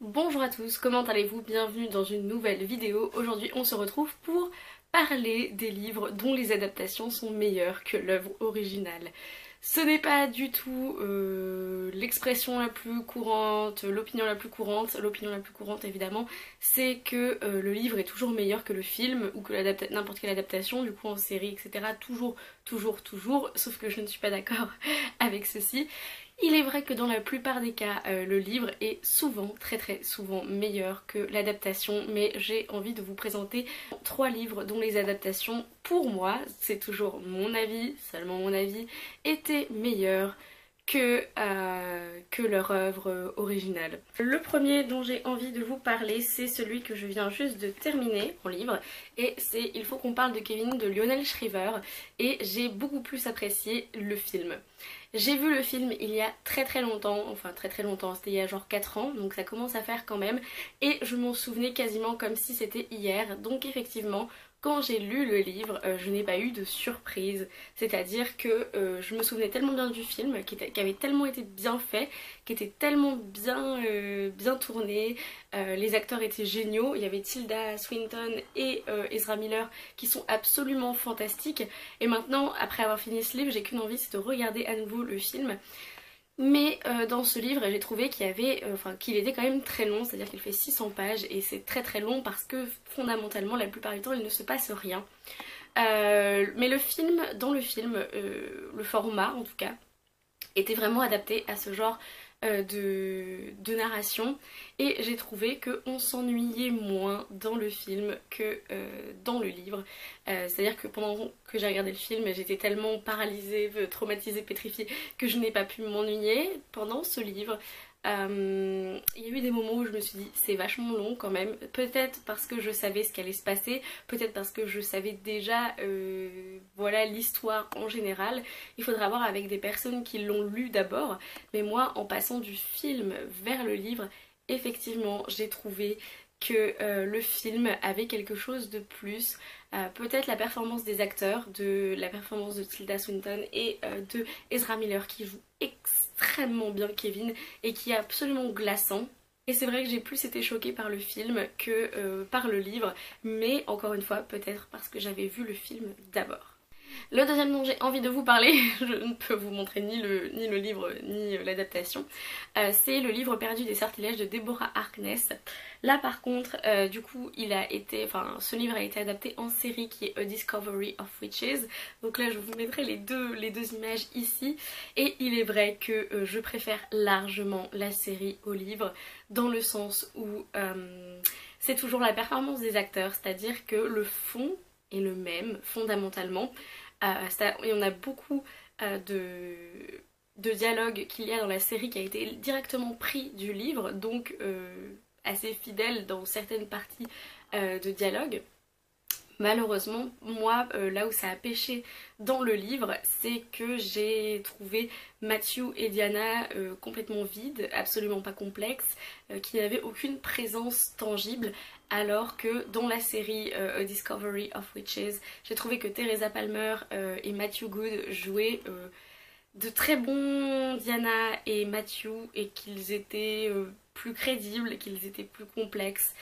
Bonjour à tous, comment allez-vous? Bienvenue dans une nouvelle vidéo. Aujourd'hui on se retrouve pour parler des livres dont les adaptations sont meilleures que l'œuvre originale. Ce n'est pas du tout l'expression la plus courante, l'opinion la plus courante. L'opinion la plus courante évidemment, c'est que le livre est toujours meilleur que le film ou que n'importe quelle adaptation, du coup en série, etc. Toujours, toujours, toujours, sauf que je ne suis pas d'accord avec ceci. Il est vrai que dans la plupart des cas, le livre est souvent, très très souvent meilleur que l'adaptation, mais j'ai envie de vous présenter trois livres dont les adaptations, pour moi, c'est toujours mon avis, seulement mon avis, étaient meilleures que leur œuvre originale. Le premier dont j'ai envie de vous parler, c'est celui que je viens juste de terminer en livre, et c'est Il faut qu'on parle de Kevin de Lionel Shriver, et j'ai beaucoup plus apprécié le film. J'ai vu le film il y a très très longtemps, enfin très très longtemps, c'était il y a genre 4 ans, donc ça commence à faire quand même, et je m'en souvenais quasiment comme si c'était hier, donc effectivement, quand j'ai lu le livre, je n'ai pas eu de surprise, c'est-à-dire que je me souvenais tellement bien du film, qui avait tellement été bien fait, qui était tellement bien, bien tourné, les acteurs étaient géniaux, il y avait Tilda Swinton et Ezra Miller qui sont absolument fantastiques, et maintenant, après avoir fini ce livre, j'ai qu'une envie, c'est de regarder à nouveau le film. Mais dans ce livre, j'ai trouvé qu'il était quand même très long, c'est-à-dire qu'il fait 600 pages et c'est très très long parce que fondamentalement, la plupart du temps, il ne se passe rien. Mais dans le film, le format en tout cas, était vraiment adapté à ce genre de narration, et j'ai trouvé qu'on s'ennuyait moins dans le film que dans le livre. C'est-à-dire que pendant que j'ai regardé le film, j'étais tellement paralysée, traumatisée, pétrifiée que je n'ai pas pu m'ennuyer pendant ce livre. Il y a eu des moments où je me suis dit c'est vachement long quand même, peut-être parce que je savais ce qui allait se passer, peut-être parce que je savais déjà voilà l'histoire en général. Il faudra voir avec des personnes qui l'ont lu d'abord, mais moi en passant du film vers le livre, effectivement j'ai trouvé que le film avait quelque chose de plus. Peut-être la performance des acteurs, la performance de Tilda Swinton et de Ezra Miller qui joue extrêmement bien Kevin et qui est absolument glaçant. Et c'est vrai que j'ai plus été choquée par le film que par le livre, mais encore une fois, peut-être parce que j'avais vu le film d'abord. Le deuxième dont j'ai envie de vous parler, je ne peux vous montrer ni le livre ni l'adaptation, c'est le livre perdu des sortilèges de Deborah Harkness. Là par contre, du coup, ce livre a été adapté en série qui est A Discovery of Witches. Donc là je vous mettrai les deux images ici. Et il est vrai que je préfère largement la série au livre, dans le sens où c'est toujours la performance des acteurs, c'est-à-dire que le fond est le même fondamentalement. Et on a beaucoup de dialogues qu'il y a dans la série qui a été directement pris du livre, donc assez fidèle dans certaines parties de dialogue. Malheureusement, moi, là où ça a pêché dans le livre, c'est que j'ai trouvé Matthew et Diana complètement vides, absolument pas complexes, qui n'avaient aucune présence tangible, alors que dans la série A Discovery of Witches, j'ai trouvé que Teresa Palmer et Matthew Good jouaient de très bons Diana et Matthew, et qu'ils étaient plus crédibles, qu'ils étaient plus complexes.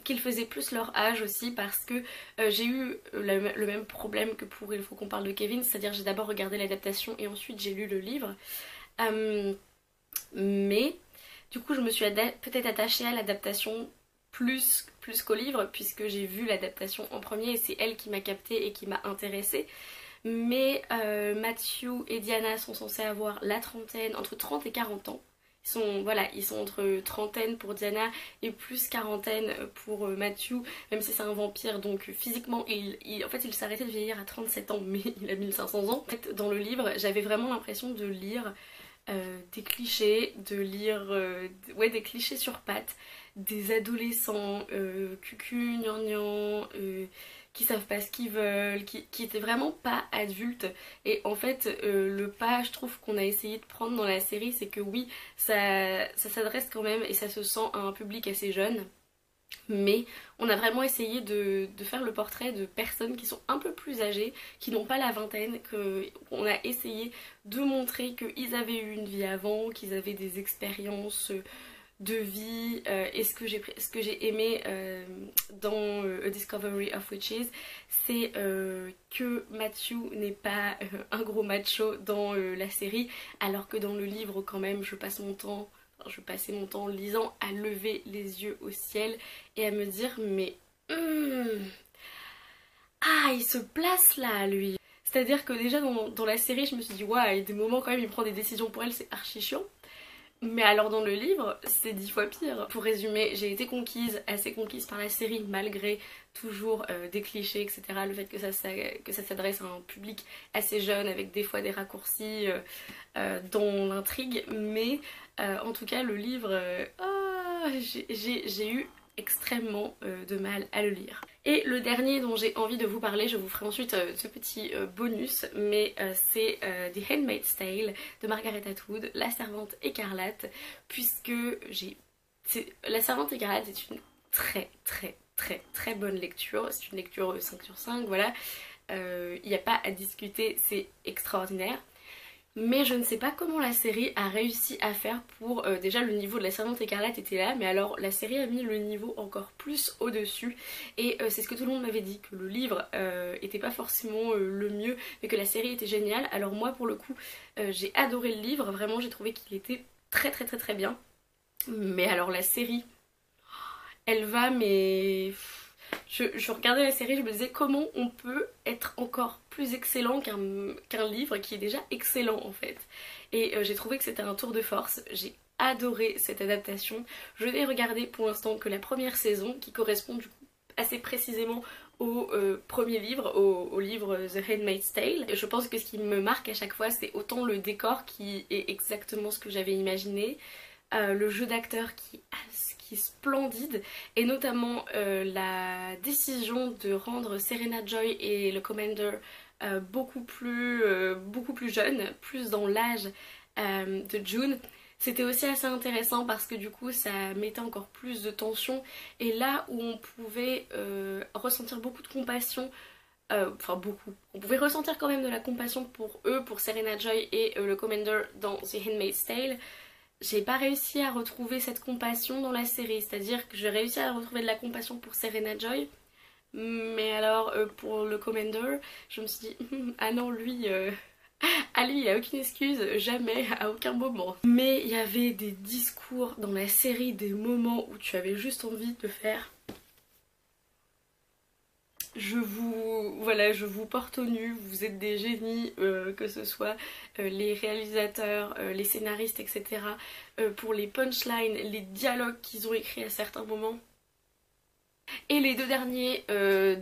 Qu'ils faisaient plus leur âge aussi, parce que j'ai eu le même problème que pour Il faut qu'on parle de Kevin, c'est-à-dire j'ai d'abord regardé l'adaptation et ensuite j'ai lu le livre. Mais du coup je me suis peut-être attachée à l'adaptation plus qu'au livre, puisque j'ai vu l'adaptation en premier et c'est elle qui m'a captée et qui m'a intéressée. Mais Matthew et Diana sont censés avoir la trentaine, entre 30 et 40 ans. Ils sont entre trentaine pour Diana et plus quarantaine pour Matthew, même si c'est un vampire, donc physiquement en fait il s'arrêtait de vieillir à 37 ans, mais il a 1500 ans. En fait, dans le livre, j'avais vraiment l'impression de lire des clichés, des clichés sur pattes, des adolescents cucu, gnangnan, qui savent pas ce qu'ils veulent, qui étaient vraiment pas adultes. Et en fait, le pas, je trouve, qu'on a essayé de prendre dans la série, c'est que oui, ça s'adresse quand même et ça se sent à un public assez jeune. Mais on a vraiment essayé de faire le portrait de personnes qui sont un peu plus âgées, qui n'ont pas la vingtaine, qu'on a essayé de montrer qu'ils avaient eu une vie avant, qu'ils avaient des expériences de vie et ce que j'ai aimé dans A Discovery of Witches, c'est que Matthew n'est pas un gros macho dans la série, alors que dans le livre quand même je passais mon temps lisant à lever les yeux au ciel et à me dire mais ah, il se place là lui. C'est-à-dire que déjà dans la série je me suis dit waouh, il y a des moments quand même il prend des décisions pour elle, c'est archi chiant. Mais alors dans le livre, c'est 10 fois pire. Pour résumer, j'ai été assez conquise par la série, malgré toujours des clichés, etc. Le fait que ça s'adresse à un public assez jeune, avec des fois des raccourcis dans l'intrigue. Mais en tout cas, le livre, j'ai eu extrêmement de mal à le lire. Et le dernier dont j'ai envie de vous parler, je vous ferai ensuite ce petit bonus, mais c'est The Handmaid's Tale de Margaret Atwood, La Servante Écarlate, puisque La Servante Écarlate est une très bonne lecture, c'est une lecture 5 sur 5, voilà, il n'y a pas à discuter, c'est extraordinaire. Mais je ne sais pas comment la série a réussi à faire pour... déjà le niveau de La Servante Écarlate était là, mais alors la série a mis le niveau encore plus au-dessus. Et c'est ce que tout le monde m'avait dit, que le livre était pas forcément le mieux, mais que la série était géniale. Alors moi pour le coup, j'ai adoré le livre, vraiment j'ai trouvé qu'il était très bien. Mais alors la série, elle va mais... Je regardais la série, je me disais comment on peut être encore plus excellent qu'un livre qui est déjà excellent en fait. Et j'ai trouvé que c'était un tour de force, j'ai adoré cette adaptation. Je n'ai regardé pour l'instant que la première saison qui correspond du coup assez précisément au premier livre, au livre The Handmaid's Tale. Et je pense que ce qui me marque à chaque fois c'est autant le décor qui est exactement ce que j'avais imaginé, le jeu d'acteur qui est splendide et notamment la décision de rendre Serena Joy et le Commander beaucoup plus jeunes, plus dans l'âge de June. C'était aussi assez intéressant parce que du coup ça mettait encore plus de tension et là où on pouvait ressentir beaucoup de compassion, on pouvait ressentir quand même de la compassion pour eux, pour Serena Joy et le Commander dans The Handmaid's Tale, j'ai pas réussi à retrouver cette compassion dans la série, c'est-à-dire que j'ai réussi à retrouver de la compassion pour Serena Joy, mais alors pour le Commander, je me suis dit ah non lui, il a aucune excuse, jamais, à aucun moment. Mais il y avait des discours dans la série, des moments où tu avais juste envie de faire... Je vous porte au nu, vous êtes des génies, que ce soit les réalisateurs, les scénaristes, etc. Pour les punchlines, les dialogues qu'ils ont écrits à certains moments. Et les deux derniers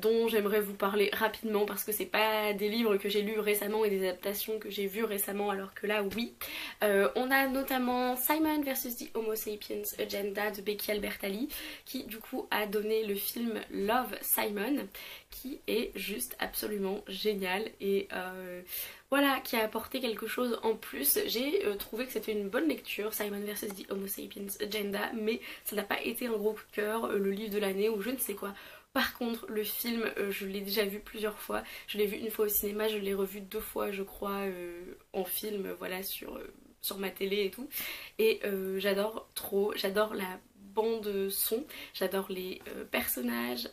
dont j'aimerais vous parler rapidement parce que c'est pas des livres que j'ai lus récemment et des adaptations que j'ai vues récemment alors que là oui. On a notamment Simon vs The Homo Sapiens Agenda de Becky Albertalli qui du coup a donné le film Love, Simon qui est juste absolument génial et voilà, qui a apporté quelque chose en plus. J'ai trouvé que c'était une bonne lecture, Simon vs The Homo Sapiens Agenda, mais ça n'a pas été un gros coup de cœur, le livre de l'année ou je ne sais quoi. Par contre, le film, je l'ai déjà vu plusieurs fois. Je l'ai vu une fois au cinéma, je l'ai revu 2 fois, je crois, en film, voilà, sur ma télé et tout. Et j'adore trop, j'adore la bande son, j'adore les personnages.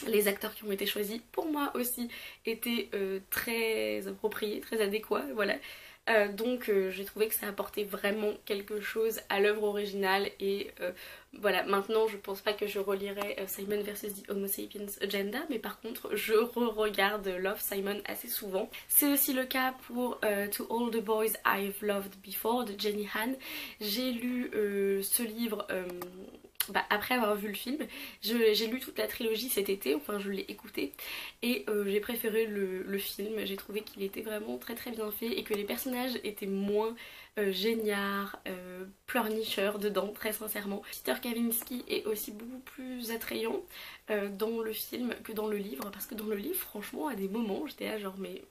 Les acteurs qui ont été choisis pour moi aussi étaient très appropriés, très adéquats, voilà. Donc j'ai trouvé que ça apportait vraiment quelque chose à l'œuvre originale et voilà, maintenant je pense pas que je relirai Simon vs The Homo Sapiens Agenda, mais par contre je re-regarde Love, Simon assez souvent. C'est aussi le cas pour To All the Boys I've Loved Before de Jenny Han. J'ai lu ce livre... après avoir vu le film, j'ai lu toute la trilogie cet été, enfin je l'ai écouté et j'ai préféré le film. J'ai trouvé qu'il était vraiment très bien fait et que les personnages étaient moins géniards, pleurnicheurs dedans, très sincèrement. Peter Kavinsky est aussi beaucoup plus attrayant dans le film que dans le livre, parce que dans le livre franchement à des moments j'étais là genre mais...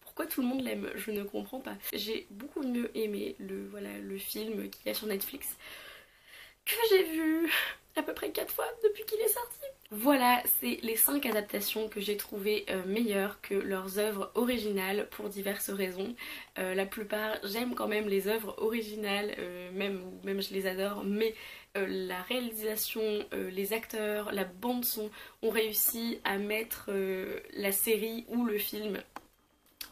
pourquoi tout le monde l'aime? Je ne comprends pas. J'ai beaucoup mieux aimé le film qu'il y a sur Netflix, que j'ai vu à peu près 4 fois depuis qu'il est sorti. Voilà, c'est les 5 adaptations que j'ai trouvées meilleures que leurs œuvres originales pour diverses raisons. La plupart, j'aime quand même les œuvres originales, même je les adore, mais la réalisation, les acteurs, la bande son ont réussi à mettre la série ou le film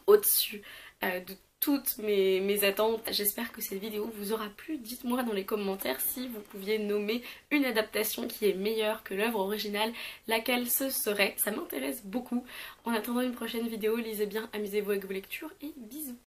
au-dessus de toutes mes attentes. J'espère que cette vidéo vous aura plu. Dites-moi dans les commentaires si vous pouviez nommer une adaptation qui est meilleure que l'œuvre originale, laquelle ce serait. Ça m'intéresse beaucoup. En attendant une prochaine vidéo, lisez bien, amusez-vous avec vos lectures et bisous.